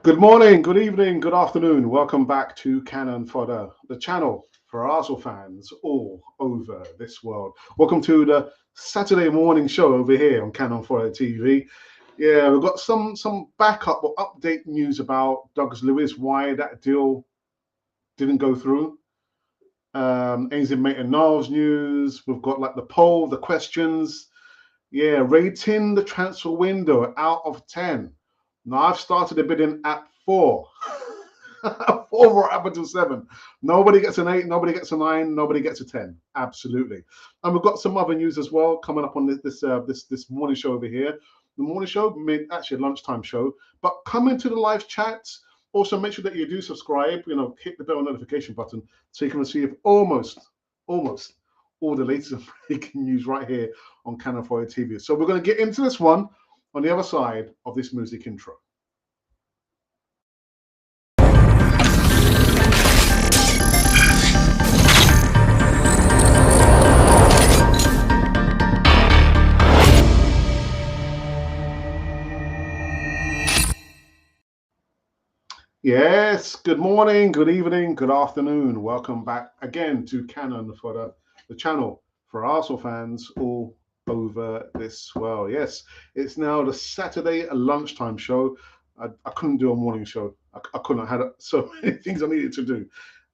Good morning, good evening, good afternoon. Welcome back to Cannon Fodder, the channel for Arsenal fans all over this world. Welcome to the Saturday morning show over here on Cannon Fodder TV. Yeah, we've got some backup or update news about Douglas Lewis, why that deal didn't go through. Ainsley Maitland-Niles news. We've got like the poll, the questions. Yeah, rating the transfer window out of 10. Now I've started the bidding at 4. 4 right up until 7. Nobody gets an 8, nobody gets a 9, nobody gets a 10. Absolutely. And we've got some other news as well coming up on this morning show over here. The morning show, actually a lunchtime show. But come into the live chat. Also make sure that you do subscribe, hit the bell notification button so you can receive almost all the latest breaking news right here on Cannon Fodder TV. So we're going to get into this one on the other side of this music intro. Yes, good morning, good evening, good afternoon. Welcome back again to Cannon Fodder, the channel for Arsenal fans all over this world. Yes, it's now the Saturday lunchtime show. I couldn't do a morning show. I couldn't. I had so many things I needed to do,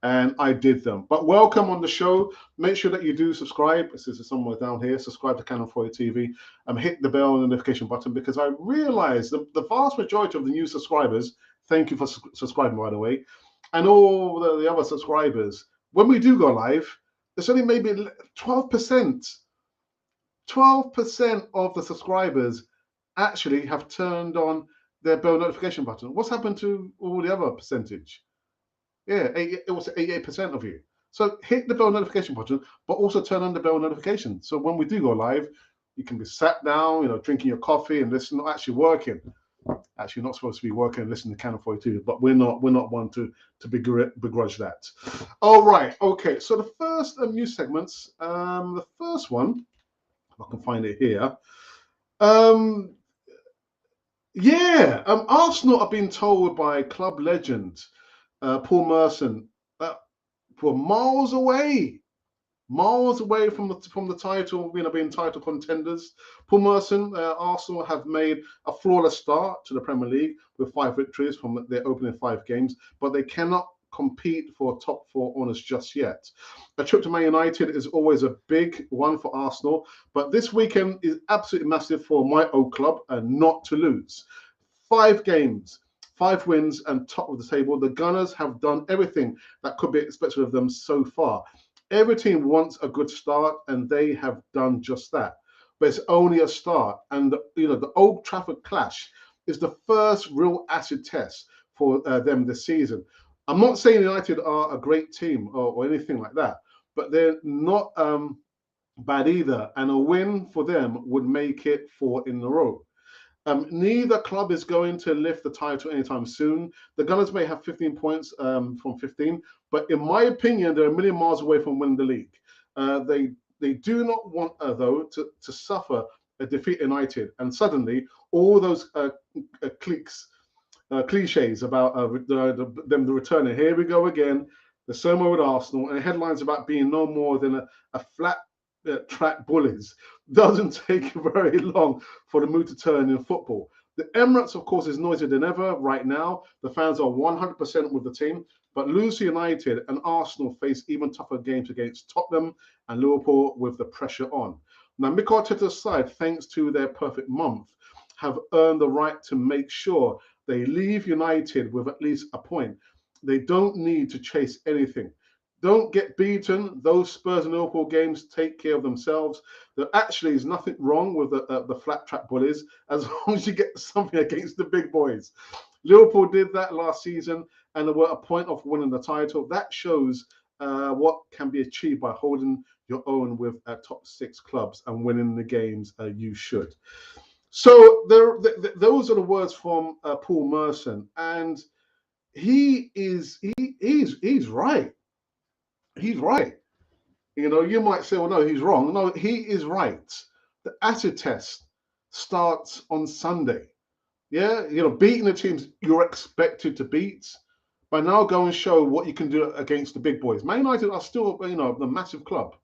and I did them. But welcome on the show. Make sure that you do subscribe. This is somewhere down here. Subscribe to Cannon Fodder TV. Hit the bell notification button because I realize the vast majority of the new subscribers. Thank you for subscribing, by the way, and all the other subscribers. When we do go live, there's only maybe 12%. 12% of the subscribers actually have turned on their bell notification button. What's happened to all the other percentage? Yeah, it was 88% of you. So hit the bell notification button, but also turn on the bell notification. So when we do go live, you can be sat down, drinking your coffee, and this is not actually working. Actually, not supposed to be working and listening to Cannon 42, but we're not one to begrudge that. All right, okay. So the first news segments, the first one, if I can find it here. Um, yeah, Arsenal are being told by club legend Paul Merson that we're miles away from the title, being title contenders. Paul Merson, Arsenal have made a flawless start to the Premier League with 5 victories from their opening 5 games, but they cannot compete for top 4 honours just yet. A trip to Man United is always a big one for Arsenal, but this weekend is absolutely massive for my old club and not to lose. 5 games, 5 wins, and top of the table. The Gunners have done everything that could be expected of them so far. Every team wants a good start, and they have done just that. But it's only a start, and the Old Trafford clash is the first real acid test for them this season. I'm not saying United are a great team or anything like that, but they're not bad either, and a win for them would make it 4 in a row. Neither club is going to lift the title anytime soon. The Gunners may have 15 points from 15, but in my opinion, they're a million miles away from winning the league. They do not want, though, to suffer a defeat at United, and suddenly all those cliches about them returning. Here we go again. The same with Arsenal, and headlines about being no more than a flat track bullies. Doesn't take very long for the mood to turn in football. The Emirates, of course, is noisier than ever right now. The fans are 100% with the team, but Leeds United and Arsenal face even tougher games against Tottenham and Liverpool with the pressure on. Now, Mikel Arteta's side, thanks to their perfect month, have earned the right to make sure they leave United with at least a point. They don't need to chase anything. Don't get beaten. Those Spurs and Liverpool games take care of themselves. There actually is nothing wrong with the flat track bullies as long as you get something against the big boys. Liverpool did that last season and they were a point off winning the title. That shows what can be achieved by holding your own with top 6 clubs and winning the games you should. So those are the words from Paul Merson, and he's right. He's right. You might say, well, no, he's wrong. No, he is right. The acid test starts on Sunday. Yeah, beating the teams you're expected to beat. But now go and show what you can do against the big boys. Man United are still, the massive club.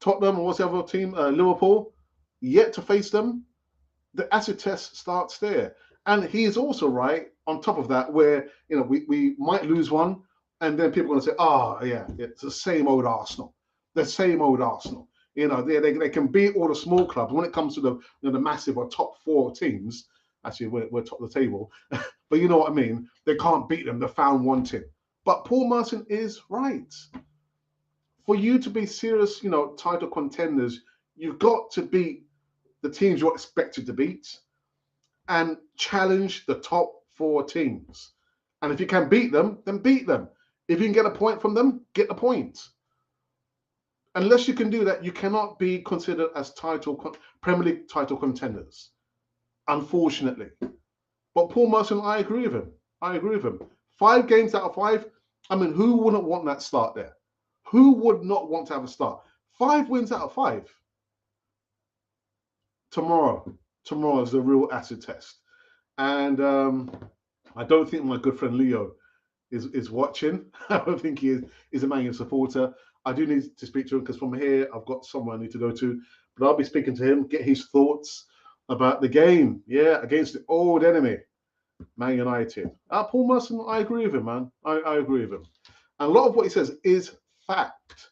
Tottenham or what's the other team? Liverpool, yet to face them. The acid test starts there. And he is also right on top of that, where we might lose one, and then people are going to say, "Oh, yeah, it's the same old Arsenal, the same old Arsenal." They can beat all the small clubs when it comes to the massive or top four teams. Actually, we're top of the table, but you know what I mean. They can't beat them. They're found wanting. But Paul Merson is right. For you to be serious, title contenders, you've got to beat the teams you're expected to beat and challenge the top four teams. And if you can beat them, then beat them. If you can get a point from them, get the point. Unless you can do that, you cannot be considered as Premier League title contenders, unfortunately. But Paul Merson, I agree with him. 5 games out of 5. I mean, who wouldn't want that start there? Who would not want to have a start? 5 wins out of 5. Tomorrow is the real acid test. And I don't think my good friend Leo is watching. I don't think he is. He's a Man U supporter. I do need to speak to him because from here I've got somewhere I need to go to. But I'll be speaking to him, get his thoughts about the game. Yeah, against the old enemy, Man United. Paul Merson, I agree with him, man. I agree with him. And a lot of what he says is fact.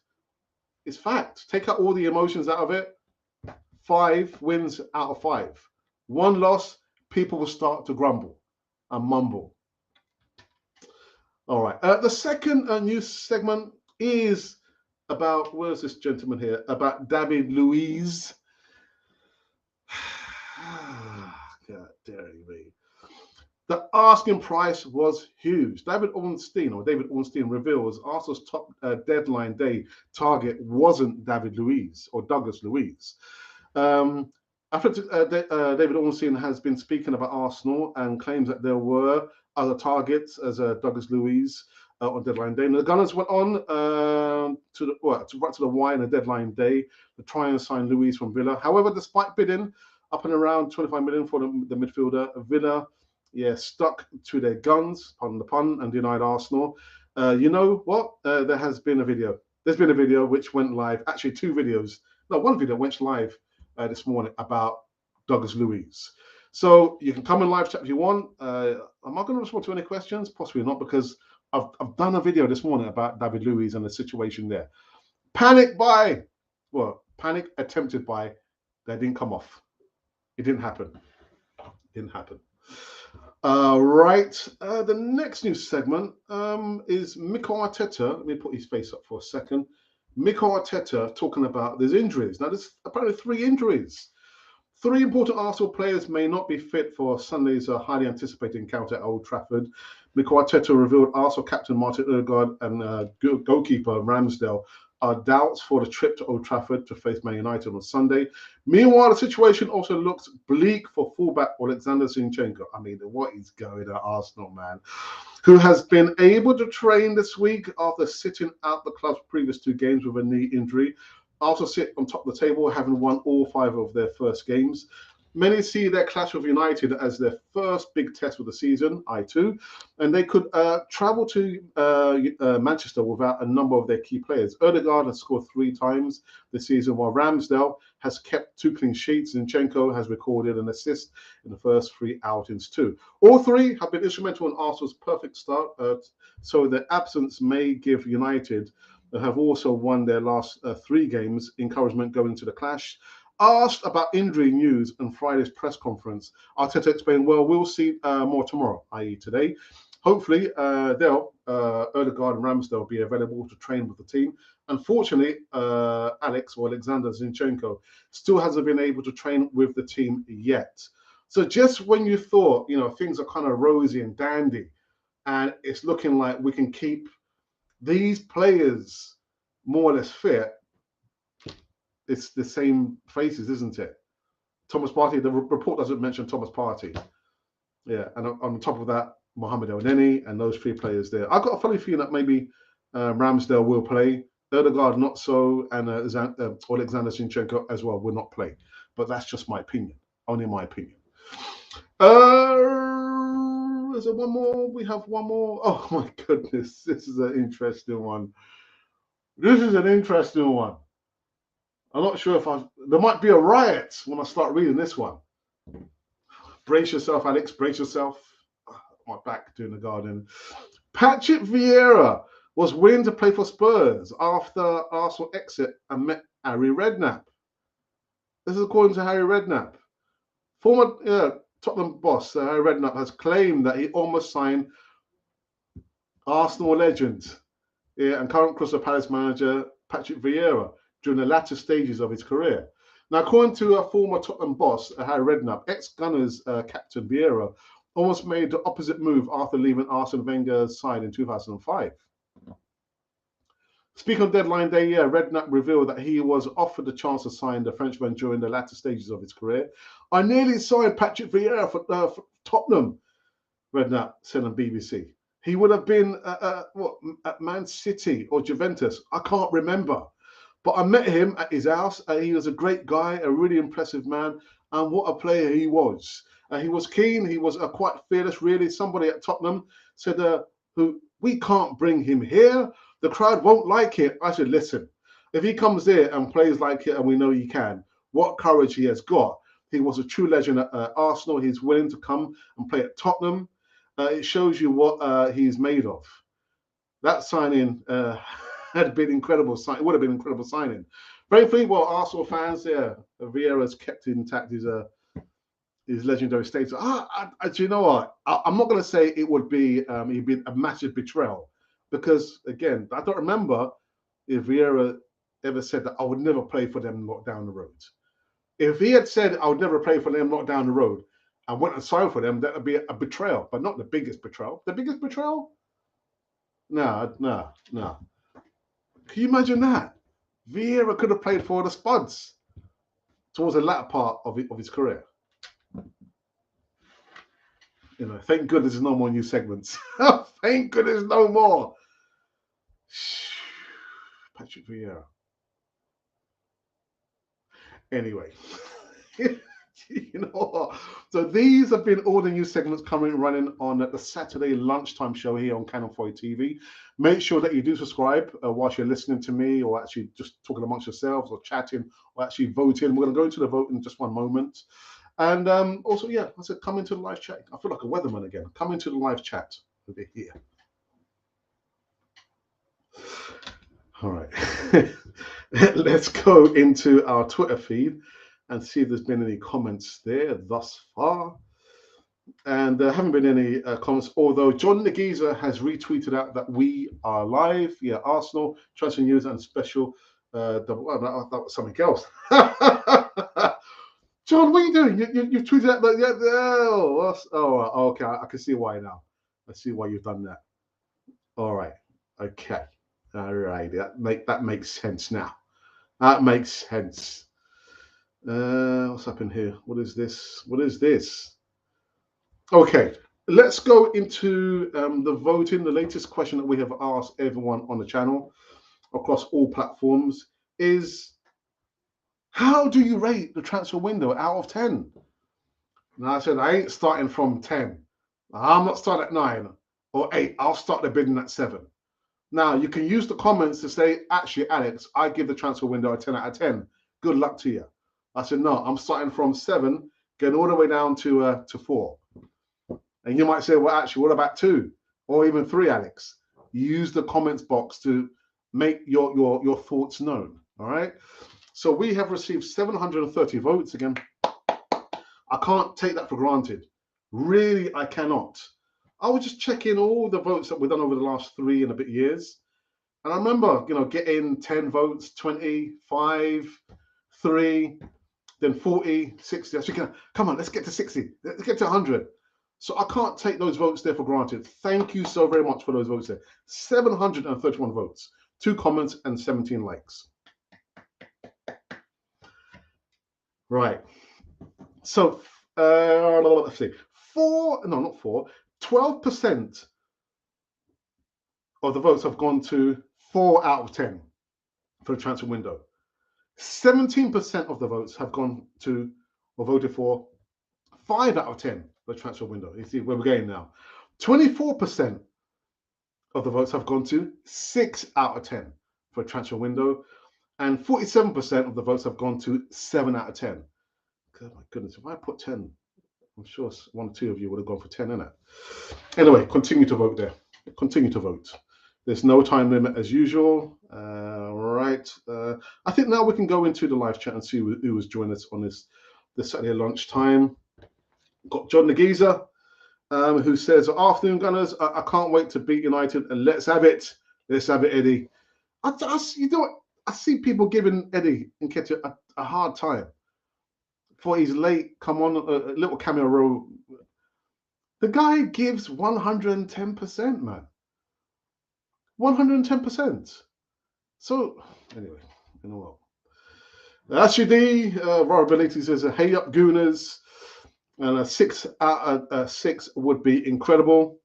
It's fact. Take out all the emotions out of it. 5 wins out of 5. 1 loss, people will start to grumble and mumble. All right. The second news segment is about, where's this gentleman here? About David Luiz. God daring me. The asking price was huge. David Ornstein reveals Arsenal's top deadline day target wasn't David Luiz or Douglas Luiz. David Ornstein has been speaking about Arsenal and claims that there were other targets as Douglas Luiz on deadline day. And the Gunners went on to the wire on the deadline day to try and sign Luiz from Villa. However, despite bidding up and around 25 million for the midfielder, Villa, stuck to their guns, pardon the pun, and denied Arsenal. You know what? There has been a video. There's been a video which went live. Actually, 2 videos. No, 1 video went live this morning about Douglas Luiz. So you can come in live chat if you want. Am I going to respond to any questions? Possibly not, because I've done a video this morning about David Luiz and the situation there. Panic attempted by, that didn't come off. It didn't happen. Right. The next news segment is Mikel Arteta. Let me put his face up for a second. Mikel Arteta talking about there's injuries. Now, there's apparently 3 injuries. 3 important Arsenal players may not be fit for Sunday's highly anticipated encounter at Old Trafford. Mikel Arteta revealed Arsenal captain Martin Odegaard and goalkeeper Ramsdale are doubts for the trip to Old Trafford to face Man United on Sunday. Meanwhile, the situation also looks bleak for fullback Alexander Zinchenko. I mean, what is going at Arsenal, man? Who has been able to train this week after sitting out the club's previous 2 games with a knee injury. Arsenal sit on top of the table, having won all 5 of their first games. Many see their clash with United as their first big test of the season, I too, and they could travel to Manchester without a number of their key players. Odegaard has scored 3 times this season, while Ramsdale has kept 2 clean sheets. Zinchenko has recorded an assist in the first 3 outings too. All 3 have been instrumental in Arsenal's perfect start, so their absence may give United, that have also won their last 3 games, encouragement going to the clash. Asked about injury news on Friday's press conference, Arteta explained, well, we'll see more tomorrow, i.e. today. Hopefully, Odegaard and Ramsdale will be available to train with the team. Unfortunately, Alexander Zinchenko still hasn't been able to train with the team yet. So just when you thought, things are kind of rosy and dandy, and it's looking like we can keep these players more or less fit, it's the same faces, isn't it? Thomas Partey, the report doesn't mention Thomas Partey. Yeah, and on top of that, Mohamed Elneny and those 3 players there. I've got a funny feeling that maybe Ramsdale will play, Odegaard not so, and Alexander Zinchenko as well will not play. But that's just my opinion, only my opinion. Is there one more? We have one more. Oh my goodness, this is an interesting one. This is an interesting one. I'm not sure if there might be a riot when I start reading this one. Brace yourself, Alex. Brace yourself. My back doing the garden. Patrick Vieira was willing to play for Spurs after Arsenal exit and met Harry Redknapp. This is according to Harry Redknapp. Former Tottenham boss Harry Redknapp has claimed that he almost signed Arsenal legend and current Crystal Palace manager Patrick Vieira during the latter stages of his career. Now, according to a former Tottenham boss, Harry Redknapp, ex-Gunners captain Vieira almost made the opposite move after leaving Arsene Wenger's side in 2005. Speaking on deadline day, Redknapp revealed that he was offered the chance to sign the Frenchman during the latter stages of his career. I nearly signed Patrick Vieira for Tottenham, Redknapp said on BBC. He would have been at Man City or Juventus. I can't remember. But I met him at his house. He was a great guy, a really impressive man, and what a player he was. He was keen. He was quite fearless, really. Somebody at Tottenham said, we can't bring him here. The crowd won't like it. I said, listen, if he comes there and plays like it, and we know he can, what courage he has got. He was a true legend at Arsenal. He's willing to come and play at Tottenham. It shows you what he's made of. That signing had been incredible. It would have been an incredible signing. Very well, Arsenal fans, Vieira's kept intact his legendary status. Do you know what? I'm not going to say it would be he'd be a massive betrayal because again, I don't remember if Vieira ever said that I would never play for them not down the road. If he had said I would never play for them not down the road and went and signed for them, that would be a betrayal, but not the biggest betrayal. The biggest betrayal? No. Can you imagine that? Vieira could have played for the Spuds towards the latter part of his career. Thank goodness there's no more new segments. Thank goodness no more. Patrick Vieira. Anyway, so these have been all the new segments running on the Saturday lunchtime show here on Canon 4 TV. Make sure that you do subscribe whilst you're listening to me or actually just talking amongst yourselves or chatting or actually voting. We're going to go into the vote in just one moment. And also, I said, come into the live chat. I feel like a weatherman again. Come into the live chat over here. All right. Let's go into our Twitter feed and see if there's been any comments there thus far. And there haven't been any comments, although John Nagiza has retweeted out that we are live. Yeah, Arsenal, transfer news and special double. Well, that was something else. John, what are you doing? You tweeted out that. Okay. I can see why now. I see why you've done that. All right. Okay. All right. That makes sense now. That makes sense. What's happened here? What is this? Okay. Let's go into the voting. The latest question that we have asked everyone on the channel across all platforms is, how do you rate the transfer window out of 10? Now I said, I ain't starting from 10. I'm not starting at 9 or 8. I'll start the bidding at 7. Now, you can use the comments to say, actually, Alex, I give the transfer window a 10 out of 10. Good luck to you. I said, no, I'm starting from 7, getting all the way down to 4. And you might say, well, actually, what about 2 or even 3, Alex? Use the comments box to make your thoughts known, all right? So we have received 730 votes again. I can't take that for granted. Really, I cannot. I was just checking all the votes that we've done over the last 3 and a bit years. And I remember, getting 10 votes, 25, 3, then 40, 60. I said, come on, let's get to 60. Let's get to 100. So I can't take those votes there for granted. Thank you so very much for those votes there. 731 votes, 2 comments and 17 likes. Right. So, let's see. 12% of the votes have gone to 4 out of 10 for the transfer window. 17% of the votes have gone to or voted for 5 out of 10 for the transfer window. You see where we're going now. 24% of the votes have gone to 6 out of 10 for a transfer window, and 47% of the votes have gone to 7 out of 10. God, my goodness, if I put 10, I'm sure one or two of you would have gone for 10, innit? Anyway, continue to vote there. Continue to vote. There's no time limit as usual. Right. I think now we can go into the live chat and see who was joining us on this Saturday lunchtime. Got John Nagiza, who says, "Afternoon, Gunners. I can't wait to beat United and let's have it. Let's have it, Eddie." You know what? I see people giving Eddie Nketiah a hard time for his late come on a little cameo role. The guy gives 110%, man. 110%. So anyway, you know what? Ashidi Robability says, "Hey up, Gooners," and a 6 out of 6 would be incredible.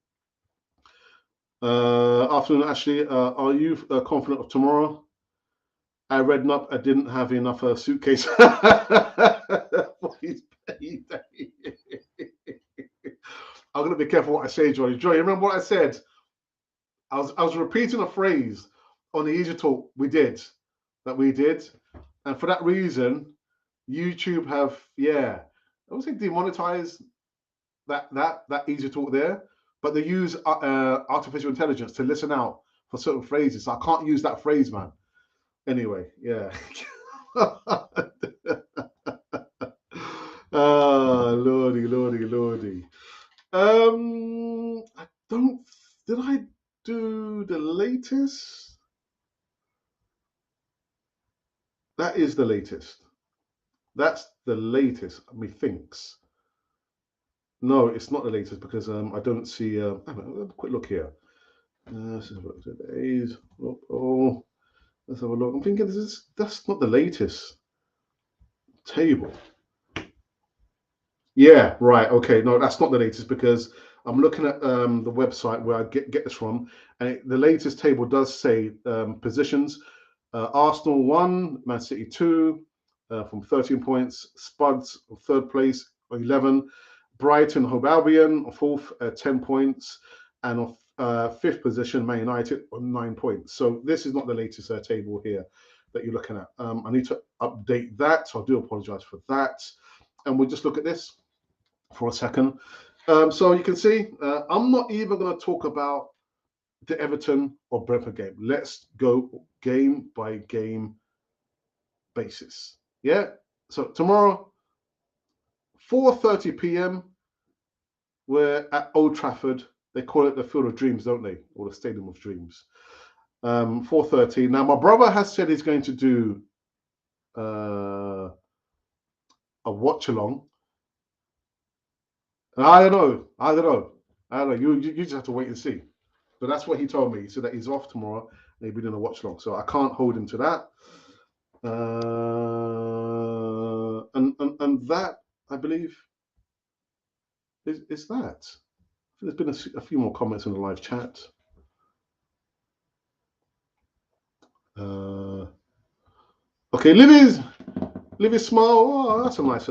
Afternoon, Ashley. Are you confident of tomorrow? I read up. I didn't have enough suitcase for his payday. I'm gonna be careful what I say, Joy. Joy, remember what I said? I was repeating a phrase on the Easy Talk we did, and for that reason, YouTube have I would say demonetized that Easy Talk there, but they use artificial intelligence to listen out for certain phrases. So I can't use that phrase, man. Anyway, yeah. Lordy. I don't. Did I do the latest? That is the latest. That's the latest, methinks. No, it's not the latest because I don't see. Have a quick look here. Let's have a look at days. Let's have a look. I'm thinking that's not the latest table. Yeah, right. Okay, no, that's not the latest because I'm looking at the website where I get this from, and the latest table does say positions. Arsenal 1, Man City 2, from 13 points. Spuds third place, 11. Brighton, Hove Albion, fourth, 10 points, and fifth position, Man United on 9 points. So this is not the latest table here that you're looking at. I need to update that, so I do apologize for that. And we'll just look at this for a second. So you can see, I'm not even going to talk about the Everton or Brentford game. Let's go game by game basis. Yeah. So tomorrow, 4:30 p.m. we're at Old Trafford. They call it the Field of Dreams, don't they? Or the Stadium of Dreams. 4:30. Now my brother has said he's going to do a watch along. I don't know. You just have to wait and see. But that's what he told me. He said that he's off tomorrow and he'll be doing a watch along. So I can't hold him to that. And that, I believe, is that. There's been a few more comments in the live chat. Okay, Livy's Smile. Oh, that's a nice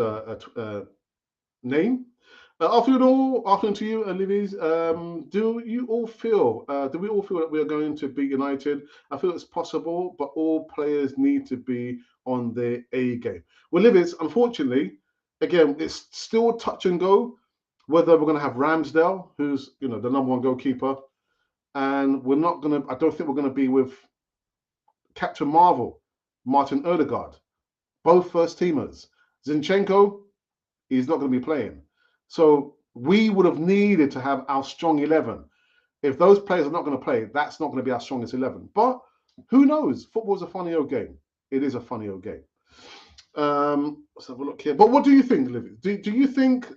name. Afternoon to you, Livy's. Do we all feel that we are going to beat United? I feel it's possible, but all players need to be on their A game. Well, Livy's, unfortunately, again, it's still touch and go whether we're going to have Ramsdale, who's the number one goalkeeper, and we're not going to. I don't think we're going to be with Captain Marvel, Martin Odegaard, both first teamers. Zinchenko, he's not going to be playing. So we would have needed to have our strong 11. If those players are not going to play, that's not going to be our strongest 11. But who knows? Football's a funny old game. It is a funny old game. Let's have a look here. But what do you think, Livy? Do you think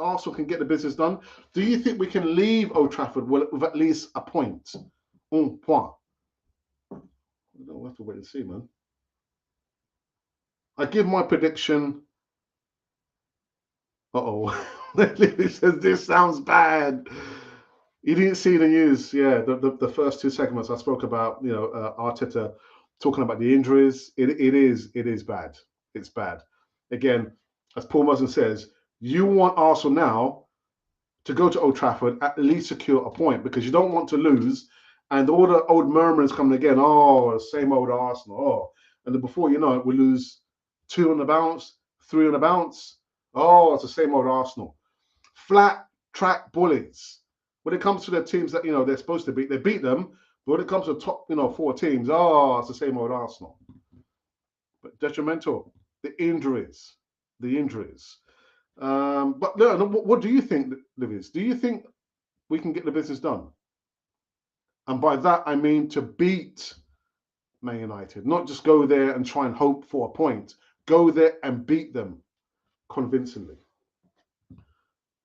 Arsenal can get the business done? Do you think we can leave Old Trafford with at least a point? Un point. We'll have to wait and see, man. I give my prediction. He says this sounds bad. You didn't see the news, yeah. The first two segments I spoke about, Arteta talking about the injuries. It is bad. It's bad. Again, as Paul Muzzin says, You want Arsenal now to go to Old Trafford, at least secure a point, because you don't want to lose. And all the old murmurings coming again. Oh, same old Arsenal. Oh, and then before you know it, we lose 2 on the bounce, 3 on the bounce. Oh, it's the same old Arsenal. Flat track bullies. When it comes to the teams that they're supposed to beat, they beat them. But when it comes to the top 4 teams, oh, it's the same old Arsenal. But detrimental. The injuries. The injuries. But no, what do you think, Livius? Do you think we can get the business done? And by that, I mean to beat Man United, not just go there and try and hope for a point. Go there and beat them convincingly.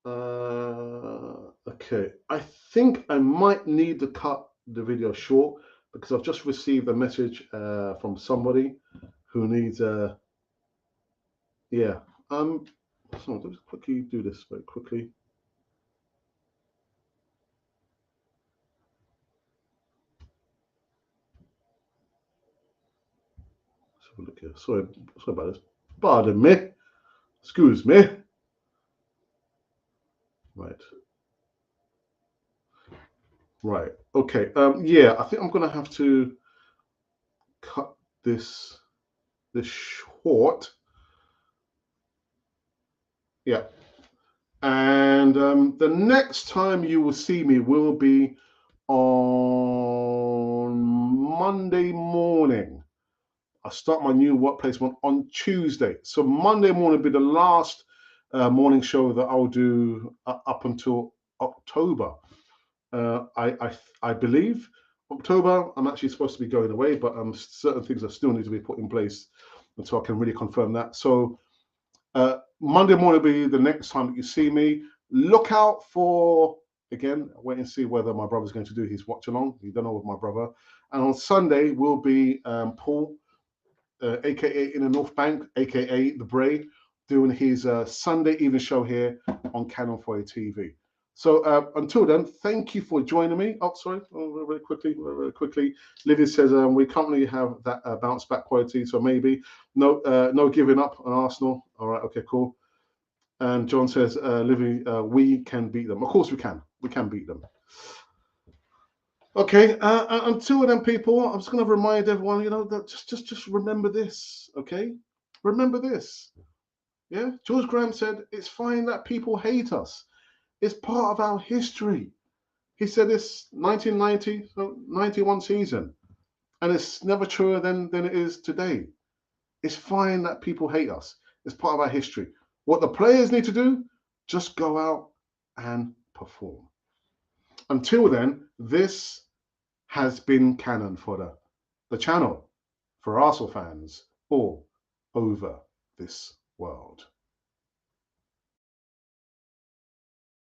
Okay, I think I might need to cut the video short because I've just received a message from somebody who needs yeah. So let's quickly do this very quickly. Let's have a look here. Sorry about this. Pardon me. Excuse me. Right. Right. Okay. Yeah, I think I'm gonna have to cut this short. Yeah. And the next time you will see me will be on Monday morning. I start my new work placement on Tuesday. So Monday morning will be the last morning show that I'll do up until October. I believe October. I'm actually supposed to be going away, but certain things that still need to be put in place until I can really confirm that. So Monday morning will be the next time that you see me. Look out for, again, wait and see whether my brother's going to do his watch along. You don't know with my brother. And on Sunday will be Paul, aka in the North Bank, aka the Bray, doing his Sunday evening show here on Canon 4 TV. So until then, thank you for joining me. Oh, sorry, very quickly. Lydia says we currently have that bounce back quality, so maybe no giving up on Arsenal. All right, okay, cool. And John says, Livy, we can beat them. Of course we can. We can beat them. Okay, until then, people, I'm just going to remind everyone, that just remember this, okay? Remember this. Yeah, George Graham said, it's fine that people hate us. It's part of our history. He said this 1990, 91 season, and it's never truer than it is today. It's fine that people hate us. It's part of our history. What the players need to do, just go out and perform. Until then, this has been Canon for the channel for Arsenal fans all over this world.